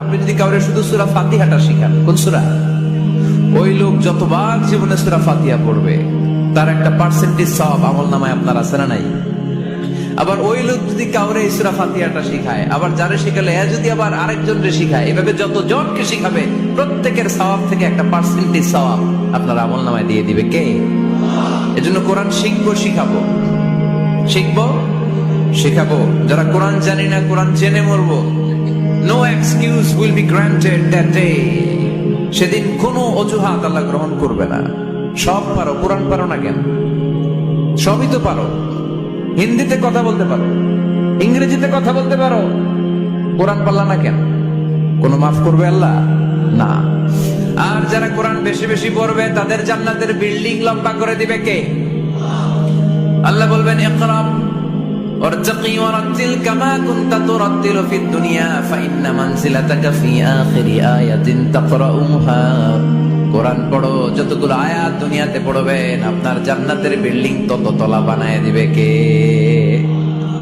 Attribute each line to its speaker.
Speaker 1: আপনি যদি কাউরে শুধু সূরা ফাতিহাটা শিখান, কোন সূরা, ওই লোক যতবার জীবনে সূরা ফাতিহা পড়বে তার একটা পার্সেন্টেজ সওয়াব আমলনামায় আপনার আছে না নাই? আবার ওই লোক যদি কাউরে এই সূরা ফাতিহাটা শিখায়, আবার যারে শিখালে এ যদি আবার আরেকজনকে শিখায়, এভাবে যতজনকে শিখাবে প্রত্যেকের সওয়াব থেকে একটা পার্সেন্টেজ সওয়াব আপনার আমলনামায় দিয়ে দিবে কে? এজন্য কোরআন শিখবো, শিখাবো, শিখবো, শিখাবো। যারা কোরআন জানি না, কোরআন জেনে মরবো। No excuse will be granted that day. সেদিন কোনো অজুহাত আল্লাহ গ্রহণ করবে না। সব পারো, কোরআন পারো না কেন? সবই তো পারো। হিন্দিতে কথা বলতে পারো, ইংরেজিতে কথা বলতে পারো, কোরআন পারলা না কেন? কোনো মাফ করবে আল্লাহ? না। আর যারা কোরআন বেশি বেশি পড়বে তাদের জান্নাতের বিল্ডিং লম্বা করে দিবে কে? আল্লাহ বলবেন ইকরা ওয়ারতাকি ওয়ারাতিল কামা কুনতা তুরাতিলু ফিদ দুনিয়া ফাইন্না মানজিলাতাকা ফি আখিরি আয়াতিন তাকরাউহা। কোরআন পড়ো, যতগুলো আয়াত দুনিয়াতে পড়বেন আপনার জান্নাতের বিল্ডিং তত তলা বানায় দিবে কে?